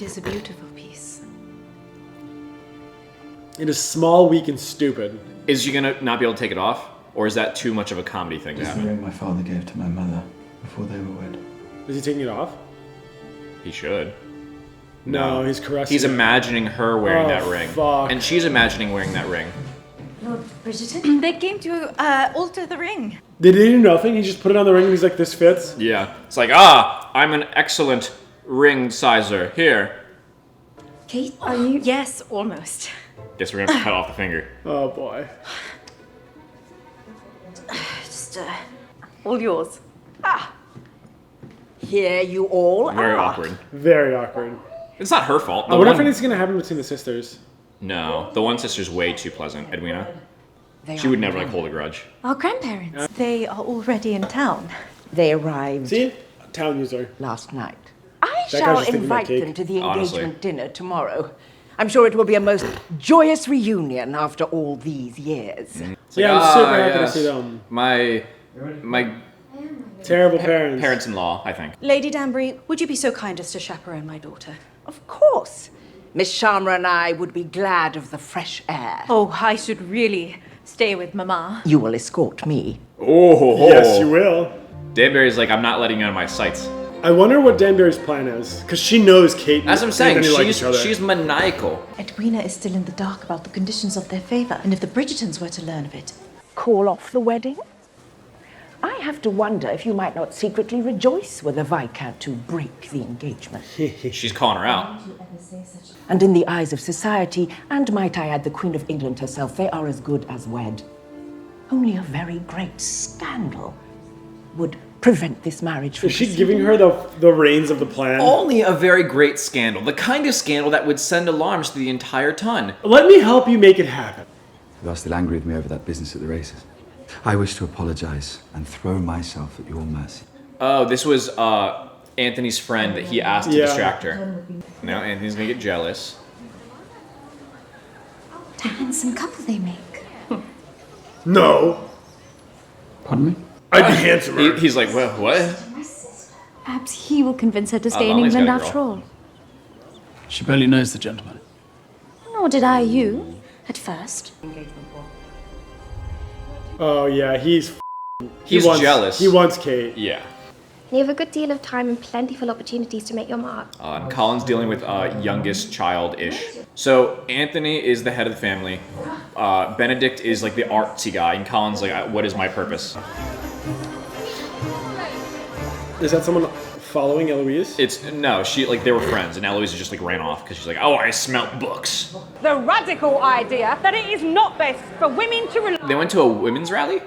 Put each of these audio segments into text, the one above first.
It is a beautiful piece. It is small, weak, and stupid. Is she gonna not be able to take it off? Or is that too much of a comedy thing to It's the happen? ring my father gave to my mother before they were wed. Is he taking it off? He should. No, he's caressing He's it. imagining her wearing Oh, that ring. fuck. And she's imagining wearing that ring. Lord Bridgerton? They came to alter the ring. Did he do nothing? He just put it on the ring and he's like, this fits? Yeah. It's like, I'm an excellent ring sizer. Here. Kate, are you? Yes, almost. Guess we're gonna have to cut off the finger. Oh boy. Just, all yours. Here you all Very are. awkward. Very awkward. It's not her fault. I wonder if anything's gonna happen between the sisters. No, the one sister's way too pleasant, Edwina. They She would never like hold a grudge. Our grandparents. They are already in town. They arrived See? Town user. last night. I That guy's shall just thinking about invite cake. them to the Honestly. engagement dinner tomorrow. I'm sure it will be a most joyous reunion after all these years. It's Yeah, I'm super happy to see them. My Terrible parents. parents-in-law, I think. Lady Danbury, would you be so kind as to chaperone my daughter? Of course. Miss Sharma and I would be glad of the fresh air. Oh, I should really stay with Mama. You will escort me. Oh, Yes, you will. Danbury's like, I'm not letting you out of my sights. I wonder what Danbury's plan is. Because she knows Kate and As I'm saying, Anthony like each other. she's maniacal. Edwina is still in the dark about the conditions of their favor, and if the Bridgertons were to learn of it, Call off the wedding? I have to wonder if you might not secretly rejoice with the Viscount to break the engagement. She's calling her out. And in the eyes of society, and might I add the Queen of England herself, they are as good as wed. Only a very great scandal would prevent this marriage from Is she proceeding. giving her the reins of the plan? Only a very great scandal. The kind of scandal that would send alarms to the entire ton. Let me help you make it happen. You are still angry with me over that business at the races. I wish to apologize and throw myself at your mercy. Oh, this was Anthony's friend that he asked to Yeah. distract her. Now Anthony's gonna get jealous. What a handsome couple they make. No. Pardon me? I'd be handsomer. He's like, well, what? Perhaps he will convince her to stay in Lonely's England got a after girl. all. She barely knows the gentleman. Nor did I you, at first. Oh yeah, he's jealous. He wants Kate. Yeah. You have a good deal of time and plentiful opportunities to make your mark. And Colin's dealing with youngest child-ish. So Anthony is the head of the family. Benedict is like the artsy guy, and Colin's like, what is my purpose? Is that someone following Eloise? No, they were friends, and Eloise just like ran off because she's like, oh, I smelt books. The radical idea that it is not best for women to They went to a women's rally?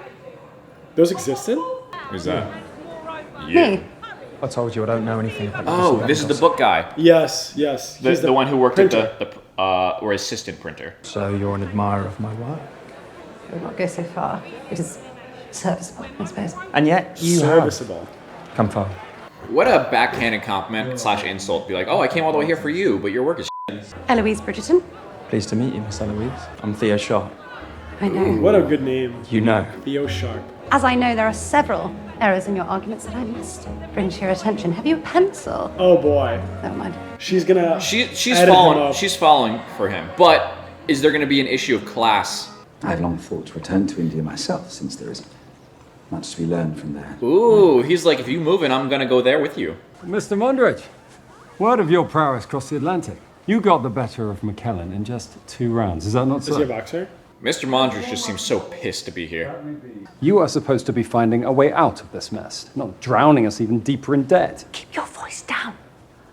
Those existed? Who's that? Yeah. I told you I don't know anything about Oh, this is the book guy. Yes, yes. The, He's the one who worked printer. at or assistant printer. So you're an admirer of my work? I would not go so far. It is serviceable, I suppose. And yet you Serviceable. have come far. What a backhanded compliment / insult. Be like, oh, I came all the way here for you, but your work is Eloise Bridgerton. Pleased to meet you, Miss Eloise. I'm Theo Sharp. I know. What a good name. You know. Theo Sharp. As I know, there are several errors in your arguments that I must bring to your attention. Have you a pencil? Oh boy. Never mind. She's gonna. she's edit him falling. up. She's falling for him. But is there going to be an issue of class? I've long thought to return to India myself, since there isn't much to be learned from there. Ooh, he's like, if you move in, I'm going to go there with you. Mr. Mondridge, word of your prowess across the Atlantic. You got the better of McKellen in just 2 rounds. Is that not Is so? he a boxer? Mr. Mondridge just seems so pissed to be here. You are supposed to be finding a way out of this mess, not drowning us even deeper in debt. keep your voice down.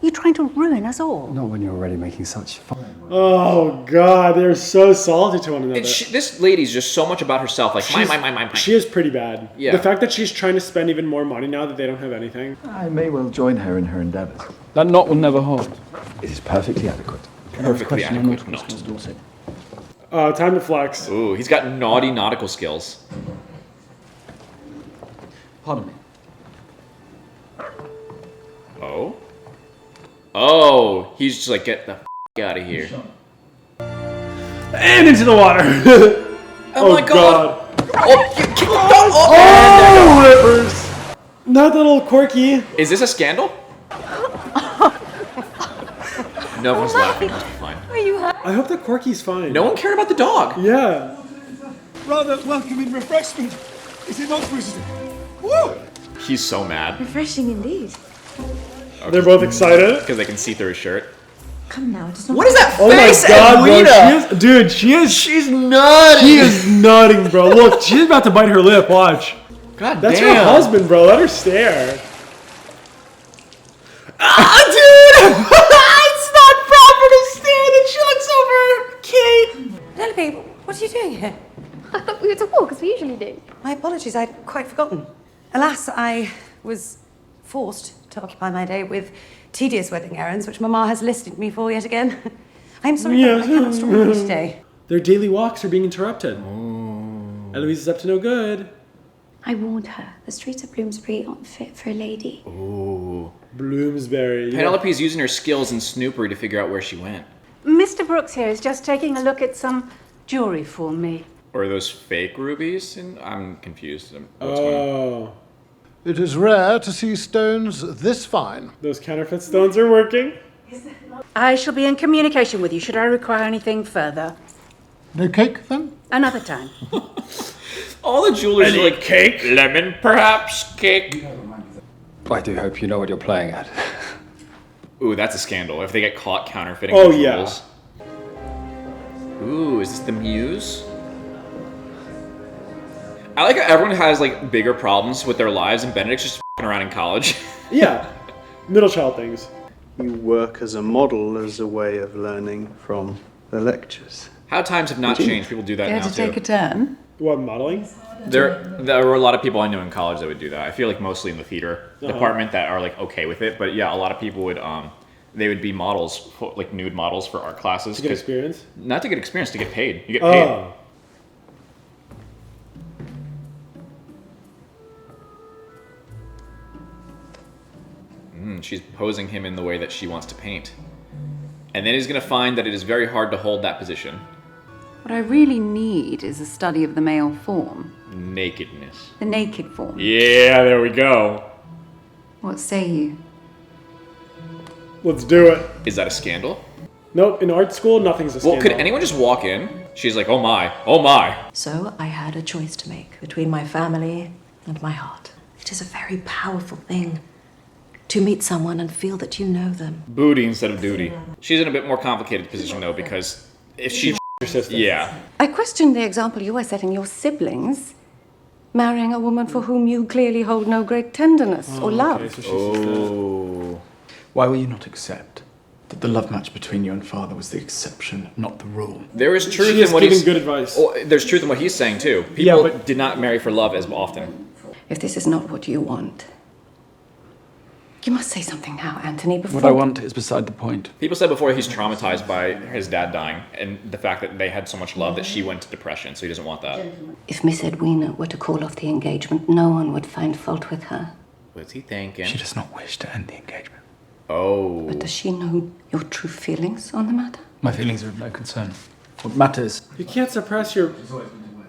You're trying to ruin us all. Not when you're already making such fun. Oh god, they're so salty to one another. This lady's just so much about herself. Like, mine. She is pretty bad. Yeah. The fact that she's trying to spend even more money now that they don't have anything. I may well join her in her endeavors. That knot will never hold. It is perfectly adequate. Perfectly adequate knot. Time to flex. Ooh, he's got naughty nautical skills. Pardon me. Oh? Oh, he's just like, get the out of here. And into the water. Oh my god. Oh, rippers. Not that little quirky. Is this a scandal? No one's laughing. Must be fine. Are you hurt? I hope that Corky's fine. No one cared about the dog. Yeah. Rather welcoming refreshment. Is it not, Whistledown? Woo! He's so mad. Refreshing indeed. Okay. They're both excited Because they can see through his shirt. Come now, it is not. What is that Oh my face, god, bro. Edwina? Dude, she is. She's nutting. She is nutting, bro. Look, she's about to bite her lip. Watch. God That's damn. her husband, bro. Let her stare. Ah, dude! It's not proper to stare that she looks over Kate. Penelope, what are you doing here? I thought we were to walk, as we usually do. My apologies, I'd quite forgotten. Alas, I was forced to occupy my day with tedious wedding errands, which Mamma has listed me for yet again. I'm sorry, but I cannot stop with you today. Their daily walks are being interrupted. Eloise is up to no good. I warned her. The streets of Bloomsbury aren't fit for a lady. Ooh. Bloomsbury. Penelope's using her skills in snoopery to figure out where she went. Mr. Brooks here is just taking a look at some jewelry for me. Or are those fake rubies? And I'm confused. What's going on? It is rare to see stones this fine. Those counterfeit stones are working. I shall be in communication with you should I require anything further. No cake, then? Another time. All the jewelers are like, cake? Lemon, perhaps? Cake? I do hope you know what you're playing at. Ooh, that's a scandal. If they get caught counterfeiting Oh, the yeah. jewels. Ooh, is this the Muse? I like how everyone has like bigger problems with their lives and Benedict's just f***ing around in college. Yeah. Middle child things. You work as a model as a way of learning from the lectures. How times have not changed. People do that Care now to take too. a turn? What, modeling? There were a lot of people I knew in college that would do that. I feel like mostly in the theater department that are like okay with it. But yeah, a lot of people would they would be models, like nude models for art classes. To get experience? Not to get experience, to get paid. You get paid. Oh. She's posing him in the way that she wants to paint. And then he's going to find that it is very hard to hold that position. What I really need is a study of the male form. Nakedness. The naked form. Yeah, there we go. What say you? Let's do it. Is that a scandal? Nope, in art school, nothing's a scandal. Well, could anyone just walk in? She's like, oh my, oh my. So I had a choice to make between my family and my heart. It is a very powerful thing to meet someone and feel that you know them. Booty instead of duty. She's in a bit more complicated position though, because if she your sister. Yeah. I question the example you are setting your siblings marrying a woman for whom you clearly hold no great tenderness or love. Okay, so Why will you not accept that the love match between you and father was the exception, not the rule? There is truth She is in what giving he's good advice. Oh, there's truth in what he's saying too. People did not marry for love as often. If this is not what you want, you must say something now, Anthony, before... What I want is beside the point. People said before he's traumatized by his dad dying and the fact that they had so much love that she went to depression, so he doesn't want that. If Miss Edwina were to call off the engagement, no one would find fault with her. What's he thinking? She does not wish to end the engagement. Oh. But does she know your true feelings on the matter? My feelings are of no concern. What matters... You can't suppress your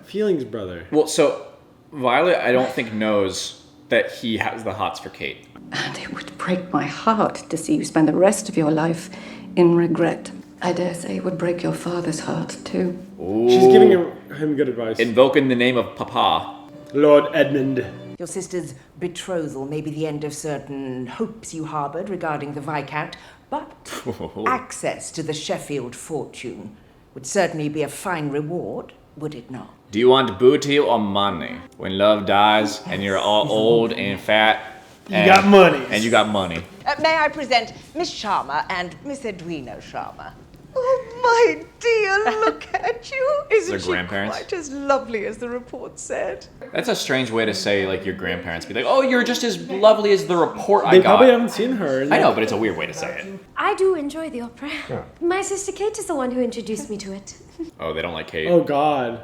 feelings, brother. Well, so Violet, I don't think knows that he has the hots for Kate. And it would break my heart to see you spend the rest of your life in regret. I dare say it would break your father's heart, too. Ooh. She's giving him good advice. Invoking the name of Papa. Lord Edmund. Your sister's betrothal may be the end of certain hopes you harboured regarding the Viscount, but access to the Sheffield fortune would certainly be a fine reward, would it not? Do you want booty or money? When love dies and you're all old and fat. You got money. And you got money. May I present Miss Sharma and Miss Edwina Sharma? Oh, my dear, look at you. Their grandparents. Quite as lovely as the report said? That's a strange way to say, like, your grandparents be like, oh, you're just as lovely as the report I They got. probably haven't seen her. I know, but it's a weird way to say it. I do enjoy the opera. My sister Kate is the one who introduced me to it. Oh, they don't like Kate. Oh, God.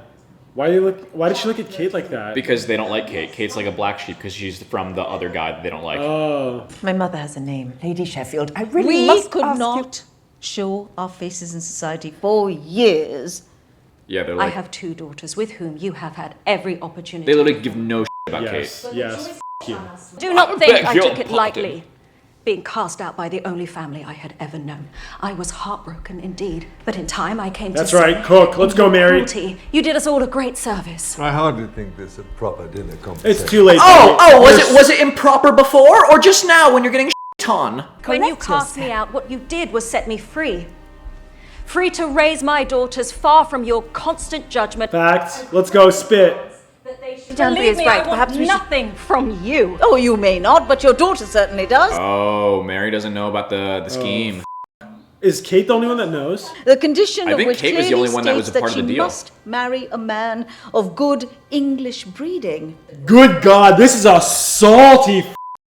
Why did she look at Kate like that? Because they don't like Kate. Kate's like a black sheep because she's from the other guy that they don't like. Oh. My mother has a name. Lady Sheffield, I really We must could ask not show our faces in society for years. Yeah, they're I like, have two daughters with whom you have had every opportunity. they literally give no shit about Yes, Kate. yes. F you. Do not think I took it lightly. being cast out by the only family I had ever known. I was heartbroken indeed, but in time I came That's to right, cook. Let's go, Mary. cruelty, you did us all a great service. I hardly think this a proper dinner conversation. It's too late. Was it improper before, or just now when you're getting shit on? When you cast me out, what you did was set me free. Free to raise my daughters far from your constant judgment. Fact. Let's go, spit. Believe me, I want nothing from you. Oh, you may not, but your daughter certainly does. Oh, Mary doesn't know about the scheme. Is Kate the only one that knows? The condition I of think which Kate was the clearly only one that was states a part that of the she deal. must marry a man of good English breeding. Good God, this is a salty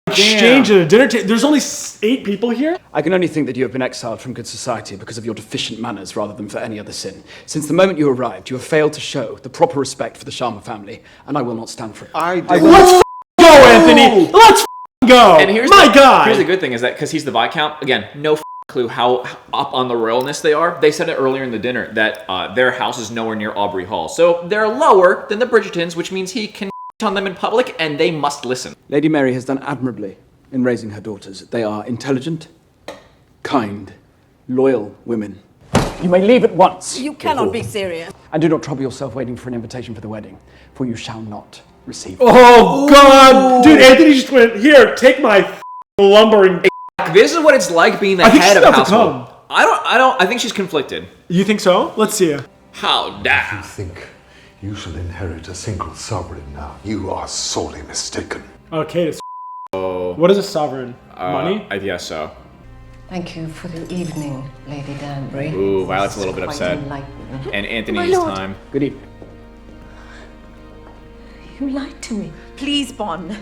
exchange at a dinner table. There's only 8 people here? I can only think that you have been exiled from good society because of your deficient manners rather than for any other sin. Since the moment you arrived, you have failed to show the proper respect for the Sharma family, and I will not stand for it. Let's go, Anthony! Let's go! And here's God! Here's the good thing is that because he's the Viscount, again, no clue how up on the royalness they are. They said it earlier in the dinner that their house is nowhere near Aubrey Hall, so they're lower than the Bridgertons, which means he can on them in public, and they must listen. Lady Mary has done admirably in raising her daughters. They are intelligent, kind, loyal women. You may leave at once. You cannot be serious. And do not trouble yourself waiting for an invitation for the wedding, for you shall not receive it. Oh, God! Dude, Anthony just went, here, take my lumbering... This is what it's like being the I think head she's of a about to household. come. I think she's conflicted. You think so? Let's see her. How dare. You think you shall inherit a single sovereign now? You are sorely mistaken. Oh, Kate is... Oh. What is a sovereign? Money? I guess so. Thank you for the evening, Lady Danbury. Ooh, Violet's a little bit Quite upset. enlightening. And Anthony's time. Good evening. You lied to me. Please, Bon.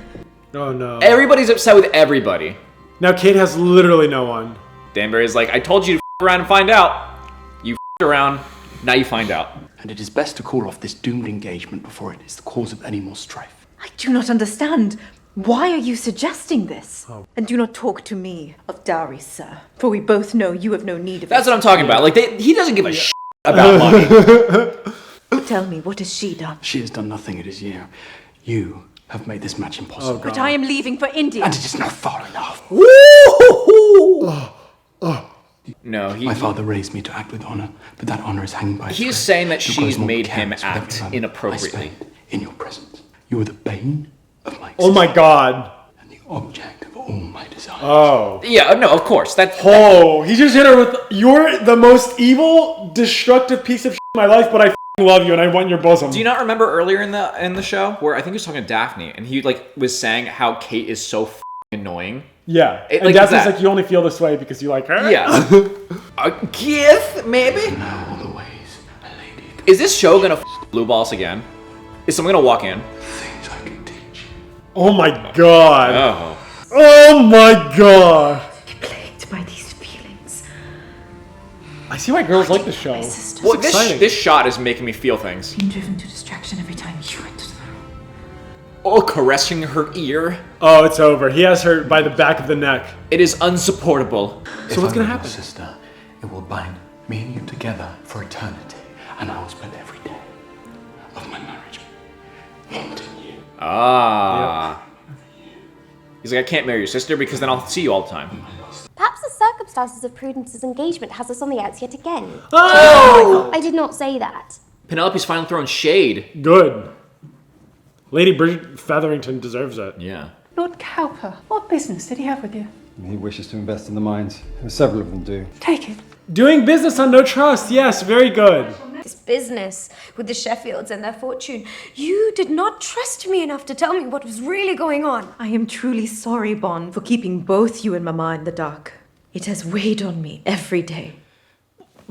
Oh, no. Everybody's upset with everybody. Now Kate has literally no one. Danbury's like, I told you to f around and find out. You f around, now you find out. And it is best to call off this doomed engagement before it is the cause of any more strife. I do not understand. Why are you suggesting this? And do not talk to me of dowry, sir, for we both know you have no need of That's it. what I'm talking about. Like, he doesn't give a shit about money. Tell me, what has she done? She has done nothing, it is you. You have made this match impossible. But I am leaving for India. And it is not far enough. No, My father raised me to act with honor, but that honor is hanging by a He's thread. saying that Who she's grows more made him careless with act every moment inappropriately. I spend in your presence. You are the bane of my existence. Oh my God. And the object of all my desires. Oh. Yeah, no, of course. Oh, he just hit her with, you're the most evil, destructive piece of shit in my life, but I love you and I want your bosom. Do you not remember earlier in the show where I think he was talking to Daphne and he like was saying how Kate is so annoying? Yeah. It, and like, Daphne's that. like, you only feel this way because you like her? Yeah. A gift, maybe? All the ways. Is this show gonna blue balls again? Is someone gonna walk in? Oh my God. Oh. Oh my God. Plagued by these feelings. I see why girls like the show. Well, this shot is making me feel things. Being driven to distraction every time you enter the room. Oh, caressing her ear. Oh, it's over. He has her by the back of the neck. It is unsupportable. So what's gonna happen? Sister, it will bind me and you together for eternity, and I will spend every day of my marriage wanting you. Ah. He's like, I can't marry your sister because then I'll see you all the time. Perhaps the circumstances of Prudence's engagement has us on the outs yet again. Oh! I did not say that. Penelope's finally throwing shade. Good. Lady Bridget Featherington deserves it. Yeah. Lord Cowper, what business did he have with you? He wishes to invest in the mines. Several of them do. Take it. Doing business on no trust. Yes, very good. This business with the Sheffields and their fortune. You did not trust me enough to tell me what was really going on. I am truly sorry, Bon, for keeping both you and Mama in the dark. It has weighed on me every day.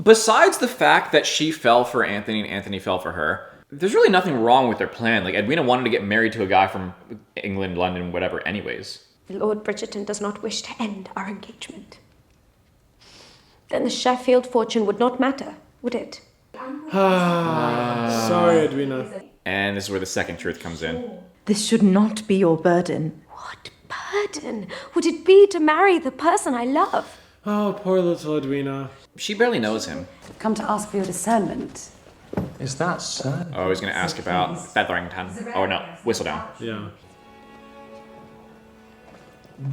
Besides the fact that she fell for Anthony and Anthony fell for her, there's really nothing wrong with their plan. Like, Edwina wanted to get married to a guy from England, London, whatever, anyways. Lord Bridgerton does not wish to end our engagement. Then the Sheffield fortune would not matter, would it? Sorry, Edwina. And this is where the second truth comes in. This should not be your burden. What burden would it be to marry the person I love? Oh, poor little Edwina. She barely knows him. Come to ask for your discernment. Is that so? Oh, he's going to ask about Featherington. Oh, no, Whistledown. Yeah.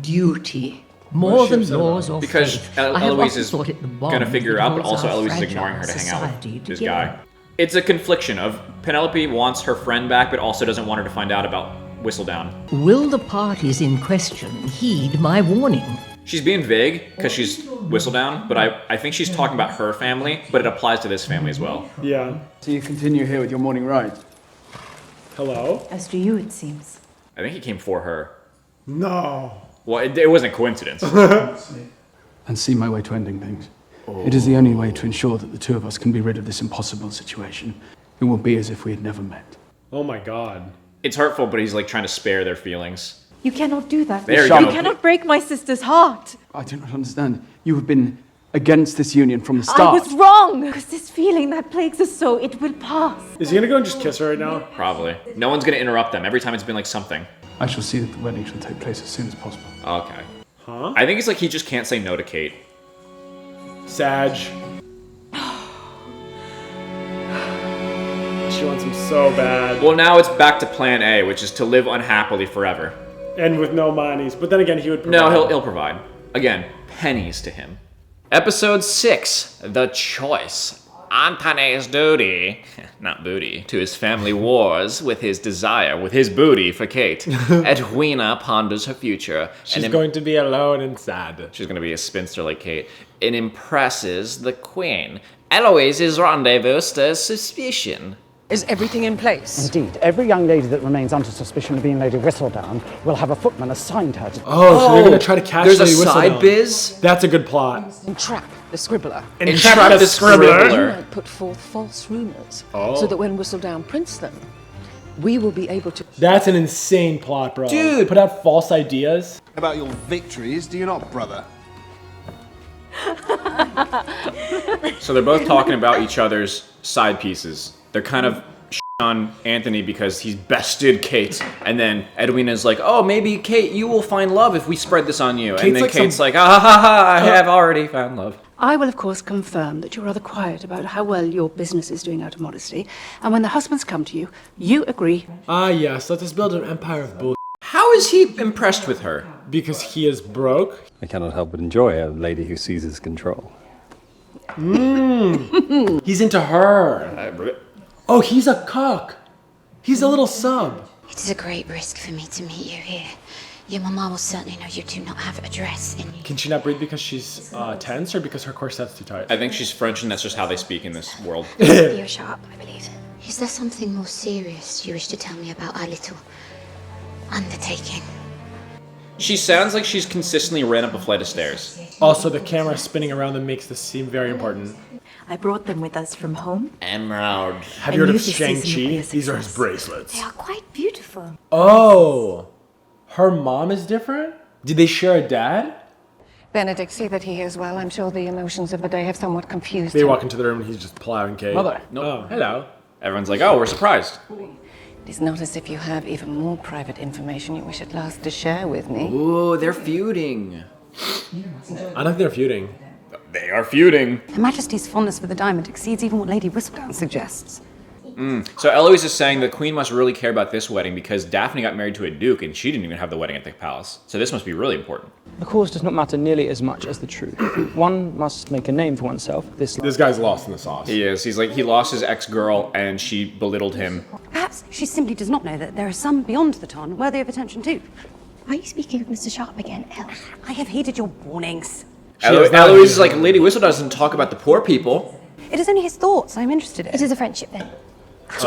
Duty more than laws or because faith. I have Eloise often is thought it the gonna bond figure it that out, but holds also our Eloise is fragile ignoring her to hang out society with this together. guy. It's a confliction of Penelope wants her friend back, but also doesn't want her to find out about Whistledown. Will the parties in question heed my warning? She's being vague because she's Whistledown, but I think she's talking about her family, but it applies to this family as well. Yeah. So you continue here with your morning ride? Hello? As do you, it seems. I think he came for her. No. Well, it wasn't a coincidence. And see my way to ending things. It is the only way to ensure that the two of us can be rid of this impossible situation. It will be as if we had never met. Oh my god. It's hurtful, but he's like trying to spare their feelings. You cannot do that. There you go. You cannot break my sister's heart. I do not understand. You have been against this union from the start. I was wrong. Because this feeling that plagues us so, it will pass. Is he gonna go and just kiss her right now? Probably. No one's gonna interrupt them. Every time it's been like something. I shall see that the wedding shall take place as soon as possible. Okay. Huh? I think it's like he just can't say no to Kate. Sag. She wants him so bad. Well, now it's back to plan A, which is to live unhappily forever. And with no monies. But then again, he would provide. No, he'll provide. Again, pennies to him. Episode 6, The Choice. Anthony's duty, not booty, to his family wars with his desire, with his booty for Kate. Edwina ponders her future. She's going to be alone and sad. She's going to be a spinster like Kate. And impresses the queen. Eloise's rendezvous stirs suspicion. Is everything in place? Indeed. Every young lady that remains under suspicion of being Lady Whistledown will have a footman assigned her to... Oh, so they're going to try to catch there's Lady a side Whistledown. biz? That's a good plot. Entrap the scribbler. Entrap the scribbler. You might put forth false rumours, Oh. so that when Whistledown prints them, we will be able to... That's an insane plot, bro. Dude. Put out false ideas. About your victories, do you not, brother? So they're both talking about each other's side pieces. They're kind of on Anthony because he's bested Kate, and then Edwina's like, oh, maybe Kate, you will find love if we spread this on you. And then Kate's like, ah, ha, ha, ha, I have already found love. I will, of course, confirm that you're rather quiet about how well your business is doing out of modesty. And when the husbands come to you, you agree. Ah, yes. Let us build an empire of bull. How is he impressed with her? Because he is broke. I cannot help but enjoy a lady who seizes control. He's into her. Oh, he's a cock. He's a little sub. It is a great risk for me to meet you here. Your mama will certainly know you do not have a dress in you. Can she not breathe because she's tense or because her corset's too tight? I think she's French and that's just how they speak in this world. You're sharp, I believe. Is there something more serious you wish to tell me about our little undertaking? She sounds like she's consistently ran up a flight of stairs. Also, the camera spinning around them makes this seem very important. I brought them with us from home. Emerald. Have you heard of Shang-Chi? These are his bracelets. They are quite beautiful. Oh, her mom is different? Did they share a dad? Benedict, see that he is well. I'm sure the emotions of the day have somewhat confused They him. walk into the room and he's just plowing Kate. Mother. Oh, hello. Everyone's like, oh, we're surprised. It is not as if you have even more private information you wish at last to share with me. Ooh, they're feuding. I don't think they're feuding. They are feuding. Her Majesty's fondness for the diamond exceeds even what Lady Whistledown suggests. So Eloise is saying the queen must really care about this wedding because Daphne got married to a duke and she didn't even have the wedding at the palace. So this must be really important. The cause does not matter nearly as much as the truth. One must make a name for oneself. This guy's lost in the sauce. He is. He's like, he lost his ex-girl and she belittled him. Perhaps she simply does not know that there are some beyond the ton worthy of attention too. Are you speaking of Mr. Sharp again, Elle? I have heeded your warnings. Eloise is like, Lady Whistledown doesn't talk about the poor people. It is only his thoughts I'm interested in. It is a friendship then. It's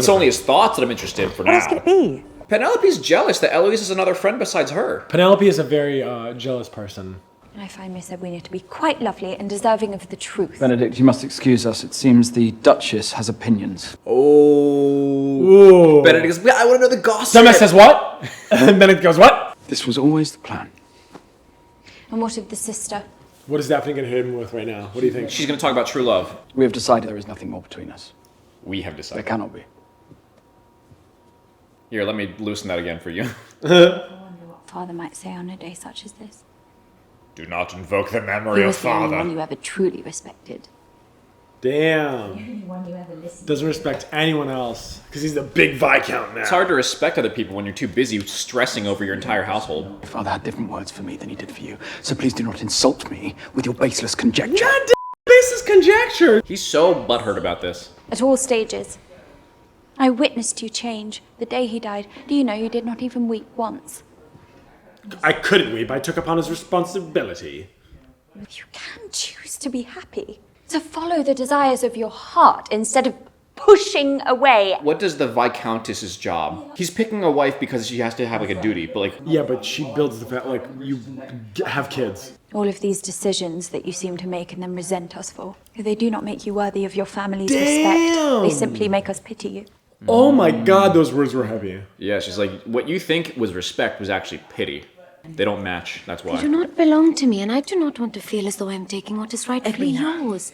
only his thoughts that I'm interested in for What now. else could it be? Penelope's jealous that Eloise has another friend besides her. Penelope is a very jealous person. I find Miss Edwina to be quite lovely and deserving of the truth. Benedict, you must excuse us. It seems the Duchess has opinions. Oh. Benedict goes, I want to know the gossip. Someone says what? And Benedict goes, what? This was always the plan. And what of the sister? What is Daphne going to hit him with right now? What do you think? She's going to talk about true love. We have decided there is nothing more between us. We have decided. There cannot be. Here, let me loosen that again for you. I wonder what Father might say on a day such as this. Do not invoke the He memory of was the only father. one you ever truly respected. Damn. Doesn't respect anyone else because he's the big Viscount now. It's hard to respect other people when you're too busy stressing over your entire household. Your father had different words for me than he did for you, so please do not insult me with your baseless conjecture. God damn, baseless conjecture! He's so butthurt about this. At all stages. I witnessed you change. The day he died, do you know you did not even weep once? I couldn't weep. I took upon his responsibility. You can choose to be happy. To follow the desires of your heart instead of pushing away. What does the Viscountess's job? He's picking a wife because she has to have like a duty, but like... Yeah, but she builds the family, like, you have kids. All of these decisions that you seem to make and then resent us for. They do not make you worthy of your family's respect. They simply make us pity you. Oh my god, those words were heavy. Yeah, she's like, what you think was respect was actually pity. They don't match, that's why. They do not belong to me, and I do not want to feel as though I am taking what is rightfully yours.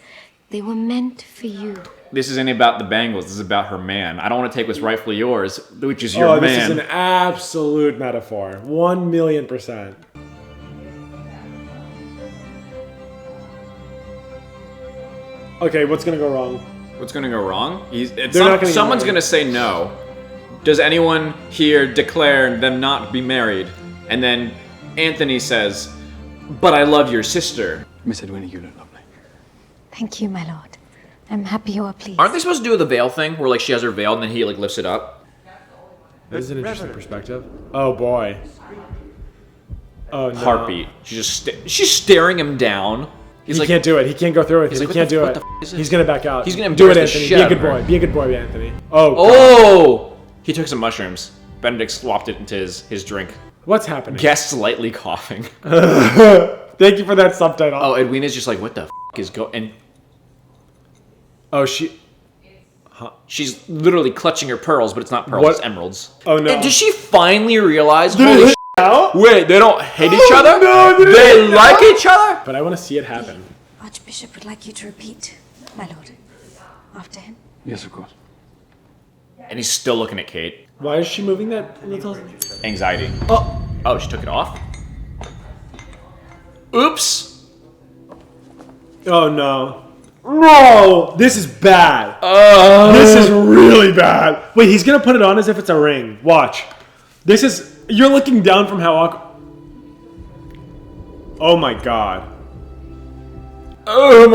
They were meant for you. This isn't about the bangles, this is about her man. I don't want to take what's rightfully yours, which is your man. This is an absolute metaphor. 1,000,000%. Okay, what's gonna go wrong? What's gonna go wrong? Someone's gonna say no. Does anyone here declare them not be married? And then Anthony says, but I love your sister. Miss Edwina, you look lovely. Thank you, my lord. I'm happy you are pleased. Aren't they supposed to do the veil thing, where like she has her veil and then he like lifts it up? This is an interesting perspective. Oh boy. Oh no. Heartbeat. She's staring him down. He can't do it. He can't go through it. He can't do it. He's gonna back out. He's gonna do it, Anthony. Be a good boy. Be a good boy, Anthony. Oh! He took some mushrooms. Benedict swapped it into his drink. What's happening? Guest lightly coughing. Thank you for that subtitle. Oh, Edwina's just like, what the is going? Oh, she's literally clutching her pearls, but it's not pearls, it's emeralds. Oh no! And does she finally realize? Holy wait, they don't hate each other? No, they like each other? But I want to see it happen. Archbishop would like you to repeat, my lord, after him. Yes, of course. And he's still looking at Kate. Why is she moving that little? Anxiety. Oh, she took it off? Oops! Oh no. No! This is bad. This is really bad. Wait, he's gonna put it on as if it's a ring. Watch. This is... You're looking down from how awkward... Oh my god. Oh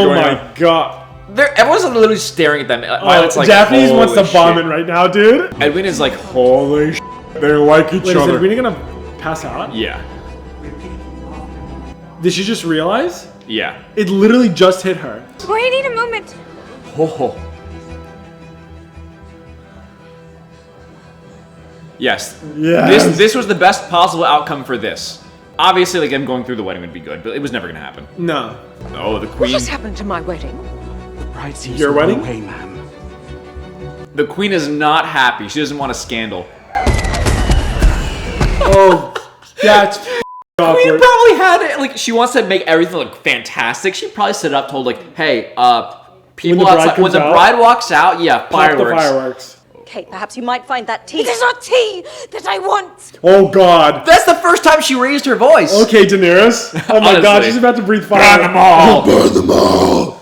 my god. Everyone's literally staring at them. Violet's like, Daphne wants to "Holy vomit shit." right now, dude. Edwina's like, holy shit. They like each Wait, other. is Edwina gonna pass out? Yeah. Did she just realize? Yeah. It literally just hit her. Wait a moment. Oh. Yes. Yes. This was the best possible outcome for this. Obviously, like, them going through the wedding would be good, but it was never gonna happen. No. Oh, the What queen. has happened to my wedding? The bride seems Your to run wedding? away, ma'am. The queen is not happy. She doesn't want a scandal. Oh, that's Queen probably had it. Like, she wants to make everything look fantastic. She probably set it up, told like, "Hey, people outside. When the bride walks out, yeah, fireworks." Fireworks. Kate, perhaps you might find that tea. It is not tea that I want. Oh god. That's the first time she raised her voice. Okay, Daenerys. Oh my god, Honestly. she's about to breathe fire. Burn them all. Burn them all.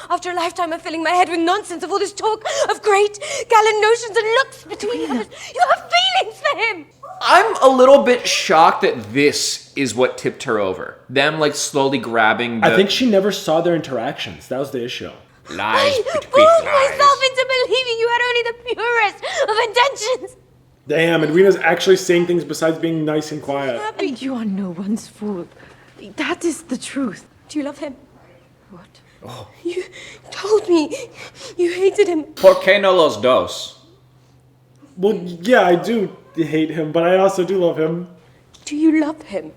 After a lifetime of filling my head with nonsense of all this talk of great gallant notions and looks between us, you have feelings for him. I'm a little bit shocked that this is what tipped her over. Them like slowly grabbing the... I think she never saw their interactions. That was the issue. Lies. I fooled myself into believing you had only the purest of intentions. Damn, Edwina's actually saying things besides being nice and quiet. And you are no one's fool. That is the truth. Do you love him? What? Oh. You told me you hated him. ¿Por qué no los dos? Well, yeah, I do hate him, but I also do love him. Do you love him?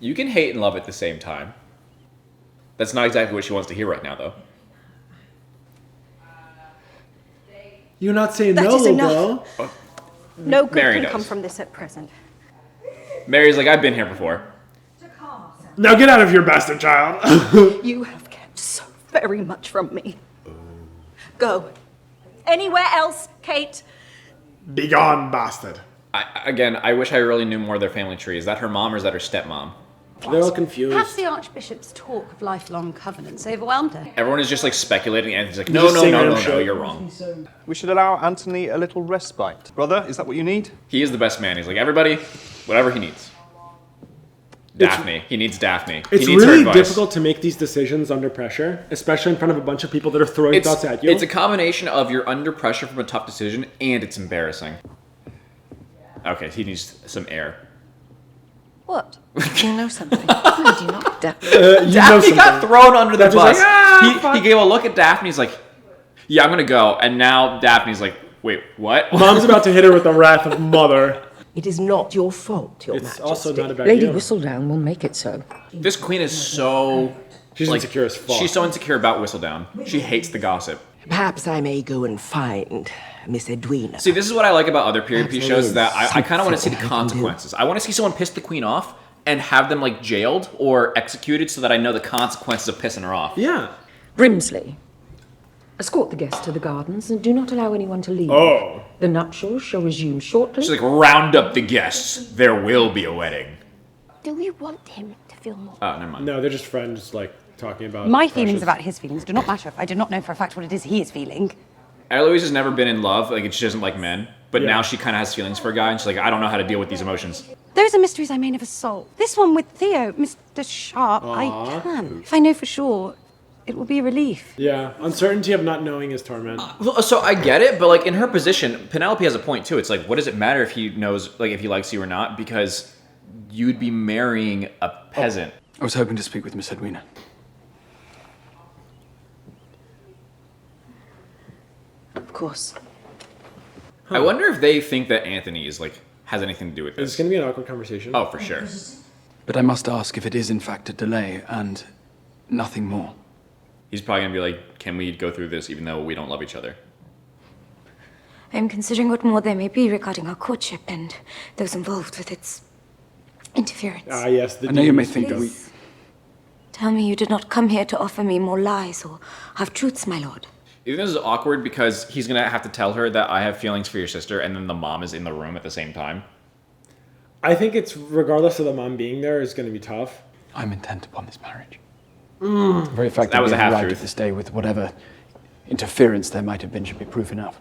You can hate and love at the same time. That's not exactly what she wants to hear right now, though. You're not saying That no, is little enough. girl. No good Mary can does. come from this at present. Mary's like, I've been here before. Now get out of here, bastard child. You have kept so very much from me. Go. Anywhere else, Kate. Be gone, bastard. Again, I wish I really knew more of their family tree. Is that her mom or is that her stepmom? They're all confused. Perhaps the Archbishop's talk of lifelong covenants overwhelmed her. Everyone is just like speculating, and he's like, He's no, just no, saying no, no no, no, shit. you're wrong. We should allow Anthony a little respite. Brother, is that what you need? He is the best man. He's like, everybody, whatever he needs. Daphne. He needs Daphne. It's he needs her really advice. difficult to make these decisions under pressure, especially in front of a bunch of people that are throwing thoughts at you. It's a combination of you're under pressure from a tough decision, and it's embarrassing. Okay, he needs some air. What? Do you know something? No, do you not? Daphne got thrown under the Daphne's bus. like, he gave a look at Daphne. He's like, yeah, I'm going to go. And now Daphne's like, wait, what? Mom's about to hit her with the wrath of mother. It is not your fault, Your It's Majesty. also not about Lady you. Whistledown will make it so. This queen is so... She's insecure as fuck. She's so insecure about Whistledown. She hates the gossip. Perhaps I may go and find Miss Edwina. See, this is what I like about other period piece shows, Perhaps is that I kind of want to see the something I can do. consequences. I want to see someone piss the queen off and have them like jailed or executed so that I know the consequences of pissing her off. Yeah. Brimsley, escort the guests to the gardens and do not allow anyone to leave. Oh. The nuptials shall resume shortly. She's like, round up the guests. There will be a wedding. Do we want him to feel more? Oh, never mind. No, they're just friends, like, talking about My feelings crushes. about his feelings do not matter if I do not know for a fact what it is he is feeling. Eloise has never been in love. Like, she doesn't like men. But Yeah. now she kind of has feelings for a guy. And she's like, I don't know how to deal with these emotions. Those are mysteries I may never solve. This one with Theo, Mr. Sharp, Aw. I can. If I know for sure, it will be a relief. Yeah, uncertainty of not knowing is torment. Well, so I get it, but like in her position, Penelope has a point too. It's like, what does it matter if he knows, like if he likes you or not? Because you'd be marrying a peasant. I was hoping to speak with Miss Edwina. Of course. I wonder if they think that Anthony is like has anything to do with It's this. going to be an awkward conversation. Oh, for sure. But I must ask if it is in fact a delay and nothing more. He's probably gonna be like, can we go through this even though we don't love each other? I am considering what more there may be regarding our courtship and those involved with its interference. Ah, yes. I know you may think that we... Tell me you did not come here to offer me more lies or half-truths, my lord. Even this is awkward because he's gonna have to tell her that I have feelings for your sister, and then the mom is in the room at the same time. I think it's, regardless of the mom being there, is going to be tough. I'm intent upon this marriage. Mm. The very fact That was a we arrived half-truth. at this day with whatever interference there might have been should be proof enough.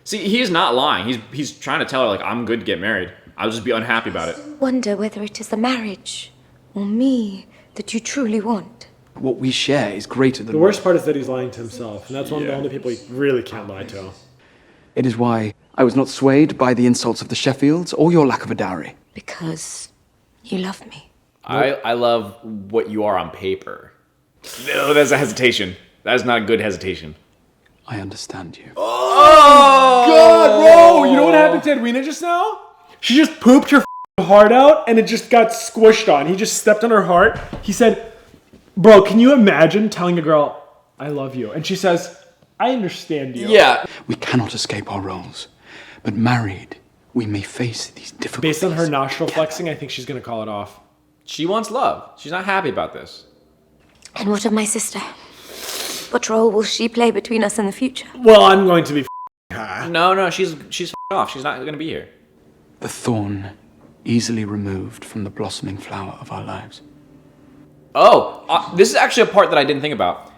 See, he is not lying. He's trying to tell her like, I'm good to get married. I'll just be unhappy about it. Wonder whether it is the marriage or me that you truly want. What we share is greater than... The worst part is that he's lying to himself, and that's one of the Yeah. only people he really can't lie to. It is why I was not swayed by the insults of the Sheffields or your lack of a dowry. Because you love me. I love what you are on paper. No, that's a hesitation. That is not a good hesitation. I understand you. Oh, God, bro! You know what happened to Edwina just now? She just pooped her heart out, and it just got squished on. He just stepped on her heart. He said, bro, can you imagine telling a girl, I love you? And she says, I understand you. Yeah. We cannot escape our roles, but married, we may face these difficulties. Based on her nostril flexing, I think she's going to call it off. She wants love. She's not happy about this. And what of my sister? What role will she play between us in the future? Well, I'm going to be her. No, she's off. She's not gonna be here. The thorn easily removed from the blossoming flower of our lives. Oh, this is actually a part that I didn't think about.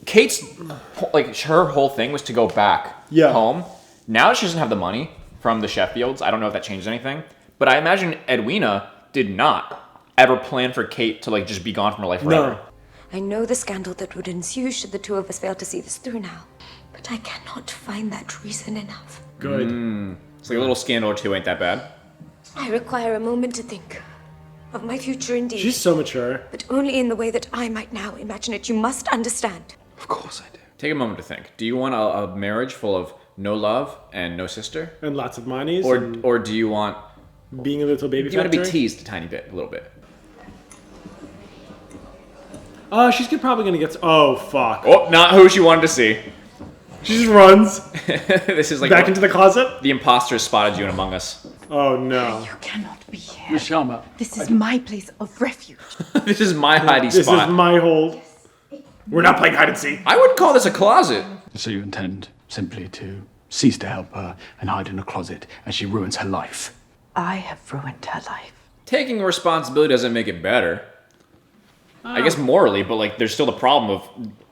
Kate's, like, her whole thing was to go back home. Now that she doesn't have the money from the Sheffields, I don't know if that changed anything. But I imagine Edwina did not ever plan for Kate to, like, just be gone from her life forever. No. I know the scandal that would ensue should the two of us fail to see this through now. But I cannot find that reason enough. Good. It's like a little scandal or two ain't that bad. I require a moment to think of my future indeed. She's so mature. But only in the way that I might now imagine it. You must understand. Of course I do. Take a moment to think. Do you want a marriage full of no love and no sister? And lots of monies. Or do you want... Being a little baby Do you want to be factory? teased a tiny bit, a little bit? She's probably going to get... Oh, fuck. Oh, not who she wanted to see. She just runs. This is like... Back into the closet? The imposter spotted you in Among Us. Oh, no. You cannot be here. Miss Sharma. This is my place of refuge. This is my hiding This spot. is my hold. We're not playing hide and seek. I would call this a closet. So you intend simply to cease to help her and hide in a closet as she ruins her life? I have ruined her life. Taking responsibility doesn't make it better. I guess morally, but like, there's still the problem of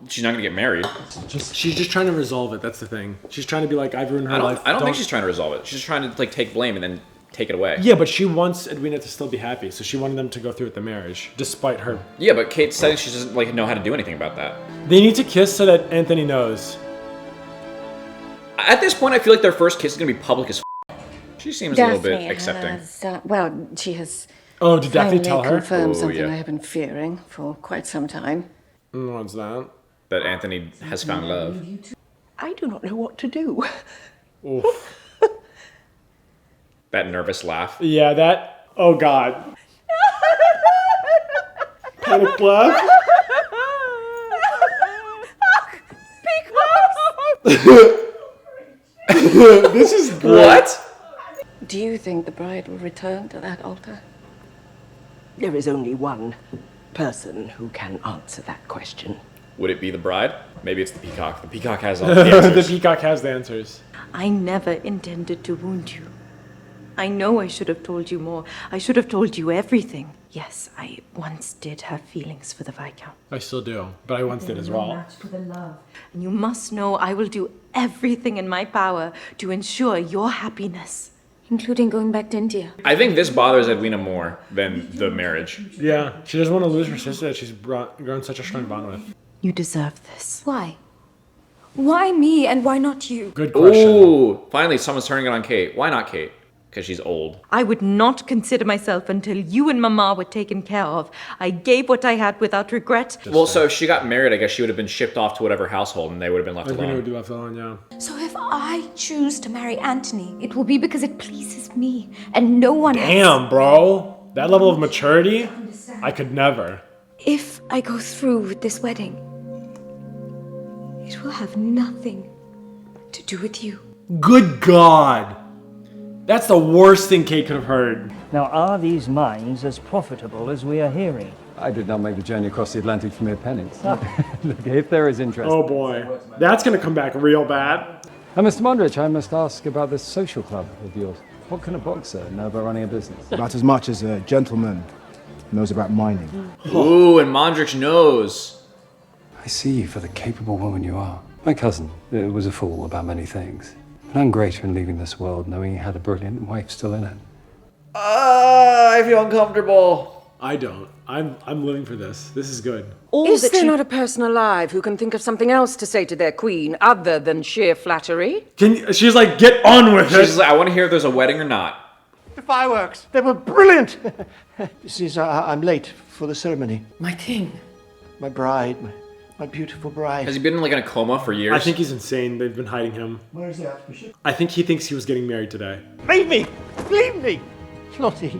she's not gonna get married. She's just trying to resolve it. That's the thing. She's trying to be like, I've ruined her life. I don't think she's trying to resolve it. She's just trying to like take blame and then take it away. Yeah, but she wants Edwina to still be happy, so she wanted them to go through with the marriage, despite her. Yeah, but Kate said she doesn't like know how to do anything about that. They need to kiss so that Anthony knows. At this point, I feel like their first kiss is gonna be public as. She seems a little bit Daphne accepting. has, well, she has. Oh, did Daphne finally tell her? confirmed Oh, something yeah. I have been fearing for quite some time. What's that? That Anthony has found love. I do not know what to do. Oof. That nervous laugh. Yeah, that. Oh God. Panic laugh. This is great. What? Do you think the bride will return to that altar? There is only one person who can answer that question. Would it be the bride? Maybe it's the peacock. The peacock has all the answers. The peacock has the answers. I never intended to wound you. I know I should have told you more. I should have told you everything. Yes, I once did have feelings for the Viscount. I still do, but I once did as well. And you must know I will do everything in my power to ensure your happiness. Including going back to India. I think this bothers Edwina more than the marriage. Yeah, she doesn't want to lose her sister that she's grown such a strong bond with. You deserve this. Why? Why me and why not you? Good question. Ooh, finally someone's turning it on Kate. Why not Kate? Because she's old. I would not consider myself until you and Mama were taken care of. I gave what I had without regret. Well, so if she got married, I guess she would have been shipped off to whatever household and they would have been left Edwina alone. would be left alone, yeah. So if I choose to marry Anthony, it will be because it pleases me and no one else. Damn, bro. That level of maturity, I could never. If I go through with this wedding, it will have nothing to do with you. Good God. That's the worst thing Kate could have heard. Now, are these mines as profitable as we are hearing? I did not make the journey across the Atlantic for mere pennies. Look, if there is interest. Oh boy. That's going to come back real bad. Mr. Mondrich, I must ask about this social club of yours. What can a boxer know about running a business? About as much as a gentleman knows about mining. Ooh, and Mondrich knows. I see you for the capable woman you are. My cousin was a fool about many things. But I'm greater in leaving this world knowing he had a brilliant wife still in it. I feel uncomfortable. I don't. I'm living for this. This is good. Is there not a person alive who can think of something else to say to their queen other than sheer flattery? She's like, get on with it. She's like, I want to hear if there's a wedding or not. The fireworks, they were brilliant. I'm late for the ceremony. My king. My bride, my beautiful bride. Has he been like in a coma for years? I think he's insane. They've been hiding him. Where is the Archbishop? I think he thinks he was getting married today. Leave me! Leave me! Lottie.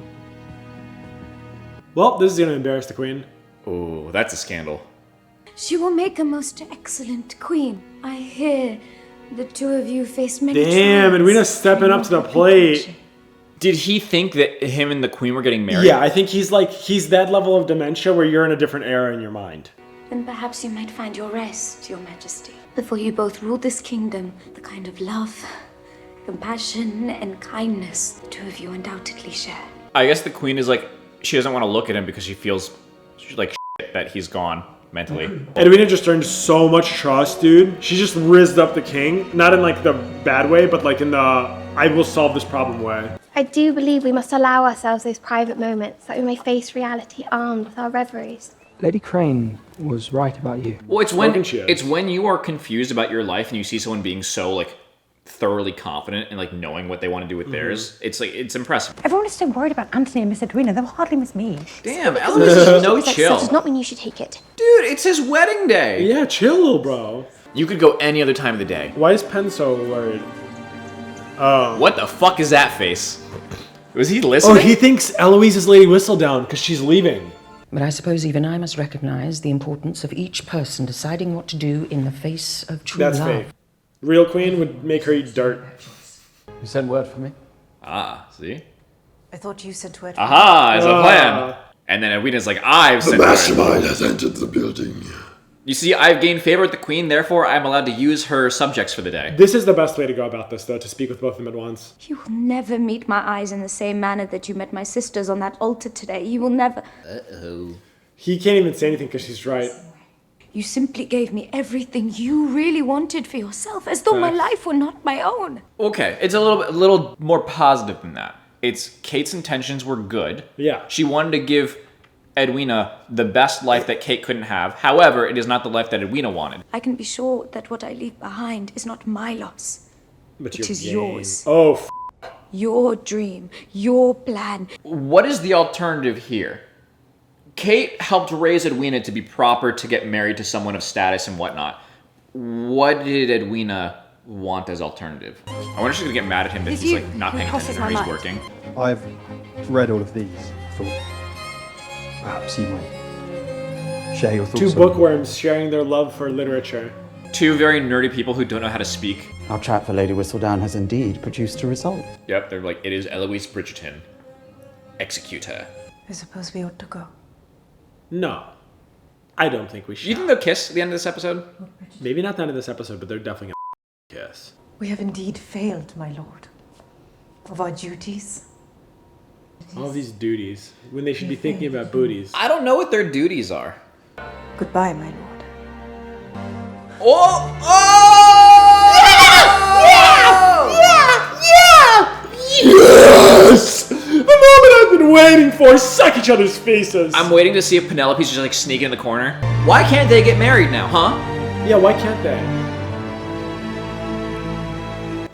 Well, this is going to embarrass the queen. Ooh, that's a scandal. She will make a most excellent queen. I hear the two of you faced many Damn, trials. Edwina's stepping up to the plate. Did he think that him and the queen were getting married? Yeah, I think he's that level of dementia where you're in a different era in your mind. Then perhaps you might find your rest, your majesty. Before you both rule this kingdom, the kind of love, compassion, and kindness the two of you undoubtedly share. I guess the queen is like, she doesn't want to look at him because she feels like shit that he's gone mentally. Edwina just earned so much trust, dude. She just rizzed up the king. Not in like the bad way, but like in the I will solve this problem way. I do believe we must allow ourselves those private moments that we may face reality armed with our reveries. Lady Crane was right about you. Well, it's when you are confused about your life and you see someone being so like thoroughly confident and like knowing what they want to do with theirs. It's like, it's impressive. Everyone is so worried about Anthony and Miss Edwina, they'll hardly miss me. Damn, Eloise is no chill. Does not mean you should take it. Dude, it's his wedding day. Yeah, chill, little bro. You could go any other time of the day. Why is Penn so worried? What the fuck is that face? Was he listening? Oh, he thinks Eloise is Lady Whistledown because she's leaving. But I suppose even I must recognize the importance of each person deciding what to do in the face of true That's love. fake. Real queen would make her eat dirt. You sent word for me? Ah, see? I thought you sent word. Aha, it's a plan. And then Edwina's like, I've The sent word. mastermind has entered the building. You see, I've gained favor with the queen, therefore I'm allowed to use her subjects for the day. This is the best way to go about this, though, to speak with both of them at once. You will never meet my eyes in the same manner that you met my sisters on that altar today. You will never. Uh-oh. He can't even say anything because she's right. You simply gave me everything you really wanted for yourself, as though my life were not my own. Okay, it's a little more positive than that. It's Kate's intentions were good. Yeah. She wanted to give Edwina the best life that Kate couldn't have. However, it is not the life that Edwina wanted. I can be sure that what I leave behind is not my loss. But it is yours. Oh, Your dream, your plan. What is the alternative here? Kate helped raise Edwina to be proper to get married to someone of status and whatnot. What did Edwina want as alternative? I wonder if she's gonna get mad at him that he's like not paying attention or he's working. I've read all of these. Thought perhaps you might share your thoughts. Two bookworms sharing their love for literature. Two very nerdy people who don't know how to speak. Our chat for Lady Whistledown has indeed produced a result. Yep, they're like, it is Eloise Bridgerton. Execute her. I suppose we ought to go. No. I don't think we should. You think they'll kiss at the end of this episode? Maybe not the end of this episode, but they're definitely gonna kiss. We have indeed failed, my lord. Of our duties. All these duties, when they should be thinking about booties. I don't know what their duties are. Goodbye, my lord. Oh! Yes! The moment I've been waiting for. Suck each other's faces. I'm waiting to see if Penelope's just like sneaking in the corner. Why can't they get married now, huh? Yeah, why can't they?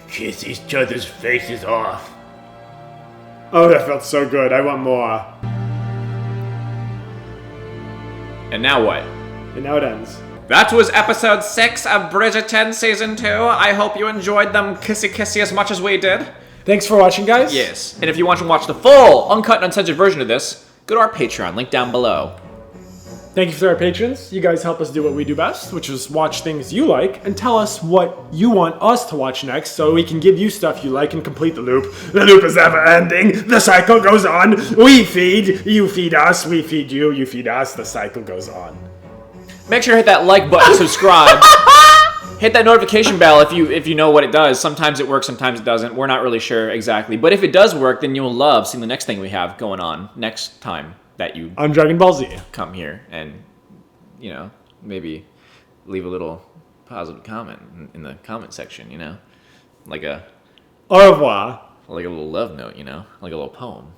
Kiss each other's faces off. Oh, that felt so good. I want more. And now what? And now it ends. That was episode 6 of Bridgerton Season 2. I hope you enjoyed them kissy as much as we did. Thanks for watching, guys. Yes. And if you want to watch the full, uncut and uncensored version of this, go to our Patreon, link down below. Thank you for our patrons. You guys help us do what we do best, which is watch things you like and tell us what you want us to watch next so we can give you stuff you like and complete the loop. The loop is never ending. The cycle goes on. We feed. You feed us. We feed you. You feed us. The cycle goes on. Make sure to hit that like button, subscribe. Hit that notification bell if you know what it does. Sometimes it works, sometimes it doesn't. We're not really sure exactly. But if it does work, then you'll love seeing the next thing we have going on next time that you on Dragon Ball Z come here and, you know, maybe leave a little positive comment in the comment section, you know? Like a au revoir. Like a little love note, you know? Like a little poem.